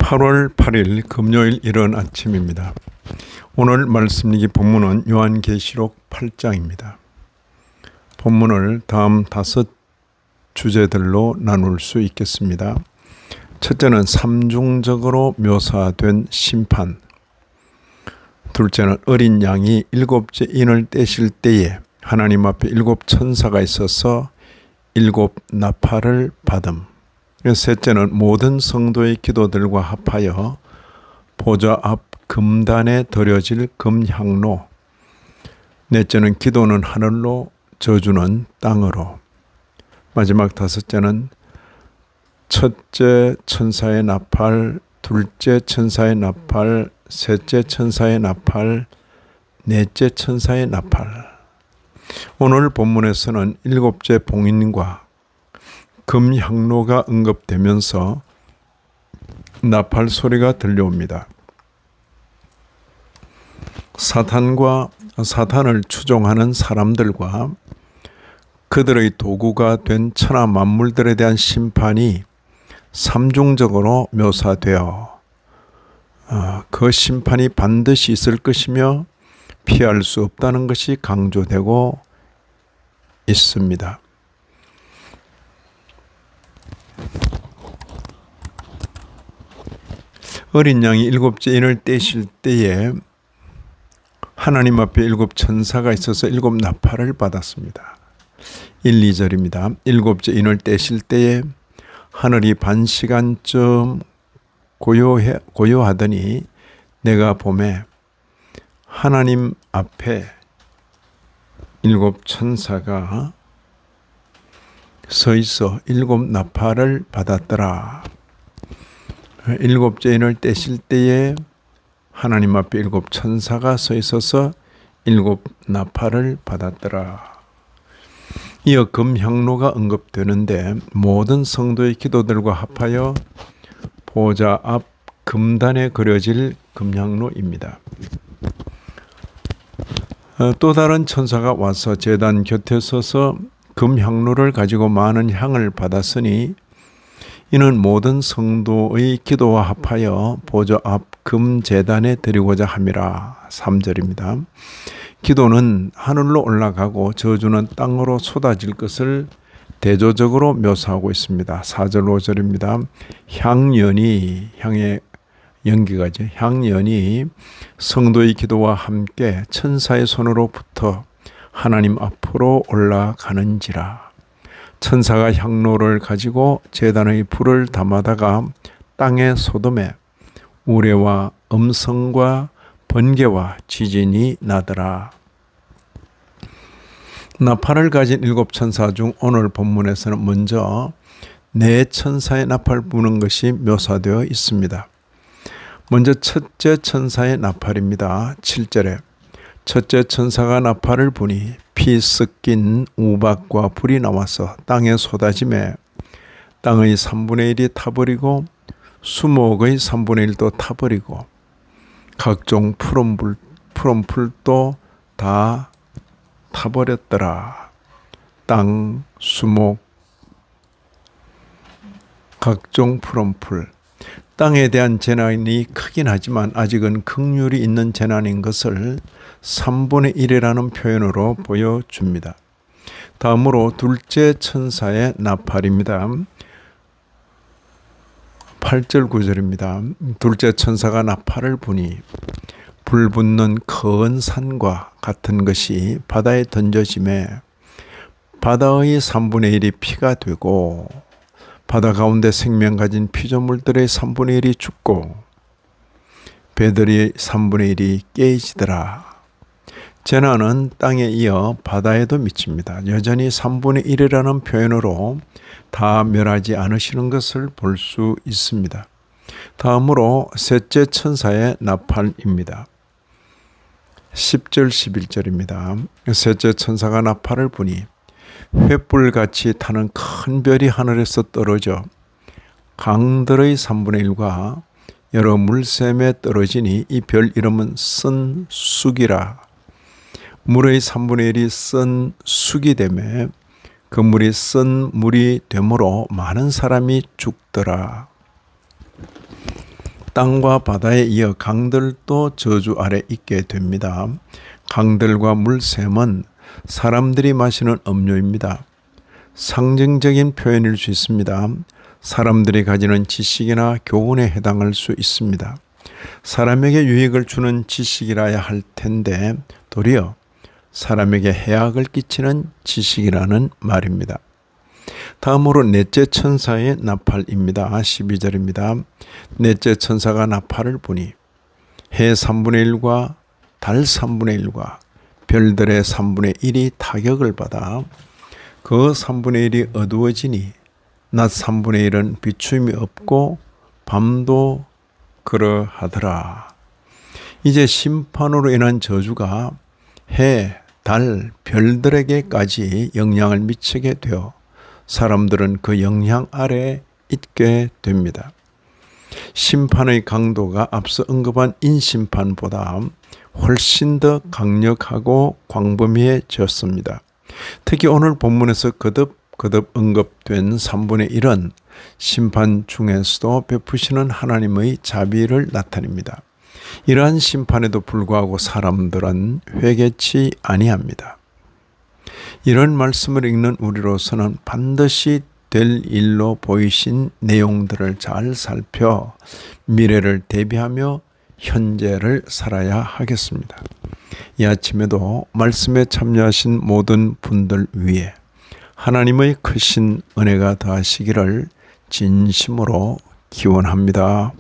8월 8일 금요일 이른 아침입니다. 오늘 말씀일기 본문은 요한계시록 8장입니다. 본문을 다음 5 주제들로 나눌 수 있겠습니다. 첫째는 삼중적으로 묘사된 심판, 둘째는 어린 양이 7째 인을 떼실 때에 하나님 앞에 7 천사가 있어서 7 나팔을 받음, 셋째는 모든 성도의 기도들과 합하여 보좌 앞 금단에 드려질 금향로, 넷째는 기도는 하늘로, 저주는 땅으로, 마지막 5째는 첫째 천사의 나팔, 둘째 천사의 나팔, 셋째 천사의 나팔, 넷째 천사의 나팔. 오늘 본문에서는 7째 봉인과 금향로가 언급되면서 나팔 소리가 들려옵니다. 사탄을 추종하는 사람들과 그들의 도구가 된 천하 만물들에 대한 심판이 삼중적으로 묘사되어 그 심판이 반드시 있을 것이며 피할 수 없다는 것이 강조되고 있습니다. 어린 양이 7째 인을 떼실 때에 하나님 앞에 7 천사가 있어서 7 나팔을 받았습니다. 1, 2절입니다. 7째 인을 떼실 때에 하늘이 반시간쯤 고요하더니 내가 보매 하나님 앞에 7 천사가 서 있어 7 나팔을 받았더라. 7째 인을 떼실 때에 하나님 앞에 7 천사가 서 있어서 7 나팔을 받았더라. 이어 금향로가 언급되는데 모든 성도의 기도들과 합하여 보좌 앞 금단에 그려질 금향로입니다. 또 다른 천사가 와서 제단 곁에 서서 금향로를 가지고 많은 향을 받았으니 이는 모든 성도의 기도와 합하여 보좌 앞 금제단에 드리고자 함이라. 3절입니다. 기도는 하늘로 올라가고 저주는 땅으로 쏟아질 것을 대조적으로 묘사하고 있습니다. 4절 5절입니다. 향연이, 향의 연기가죠. 향연이 성도의 기도와 함께 천사의 손으로부터 하나님 앞으로 올라가는지라. 천사가 향로를 가지고 제단의 불을 담아다가 땅에 쏟음에 우레와 음성과 번개와 지진이 나더라. 나팔을 가진 7 천사 중 오늘 본문에서는 먼저 4 천사의 나팔 부는 것이 묘사되어 있습니다. 먼저 첫째 천사의 나팔입니다. 7절에 첫째 천사가 나팔을 부니 피 섞인 우박과 불이 나와서 땅에 쏟아지매 땅의 3분의 1이 타버리고 수목의 3분의 1도 타버리고 각종 푸른 풀도 다 타버렸더라. 땅, 수목, 각종 푸른 풀. 땅에 대한 재난이 크긴 하지만 아직은 긍휼이 있는 재난인 것을 3분의 1이라는 표현으로 보여줍니다. 다음으로 둘째 천사의 나팔입니다. 8절 9절입니다. 둘째 천사가 나팔을 부니 불붙는 큰 산과 같은 것이 바다에 던져지매 바다의 3분의 1이 피가 되고 바다 가운데 생명 가진 피조물들의 3분의 1이 죽고 배들의 3분의 1이 깨지더라. 재난은 땅에 이어 바다에도 미칩니다. 여전히 3분의 1이라는 표현으로 다 멸하지 않으시는 것을 볼 수 있습니다. 다음으로 셋째 천사의 나팔입니다. 10절 11절입니다. 셋째 천사가 나팔을 부니 횃불같이 타는 큰 별이 하늘에서 떨어져 강들의 3분의 1과 여러 물샘에 떨어지니 이 별 이름은 쓴 쑥이라. 물의 3분의 1이 쓴 쑥이 되매 그 물이 쓴 물이 되므로 많은 사람이 죽더라. 땅과 바다에 이어 강들도 저주 아래 있게 됩니다. 강들과 물샘은 사람들이 마시는 음료입니다. 상징적인 표현일 수 있습니다. 사람들이 가지는 지식이나 교훈에 해당할 수 있습니다. 사람에게 유익을 주는 지식이라야 할 텐데 도리어 사람에게 해악을 끼치는 지식이라는 말입니다. 다음으로 넷째 천사의 나팔입니다. 12절입니다. 넷째 천사가 나팔을 부니 해 3분의 1과 달 3분의 1과 별들의 3분의 1이 타격을 받아 그 3분의 1이 어두워지니 낮 3분의 1은 비춤이 없고 밤도 그러하더라. 이제 심판으로 인한 저주가 해, 달, 별들에게까지 영향을 미치게 되어 사람들은 그 영향 아래에 있게 됩니다. 심판의 강도가 앞서 언급한 인심판보다 훨씬 더 강력하고 광범위해졌습니다. 특히 오늘 본문에서 거듭 언급된 3분의 1은 심판 중에서도 베푸시는 하나님의 자비를 나타냅니다. 이러한 심판에도 불구하고 사람들은 회개치 아니합니다. 이런 말씀을 읽는 우리로서는 반드시 될 일로 보이신 내용들을 잘 살펴 미래를 대비하며 현재를 살아야 하겠습니다. 이 아침에도 말씀에 참여하신 모든 분들 위해 하나님의 크신 은혜가 더하시기를 진심으로 기원합니다.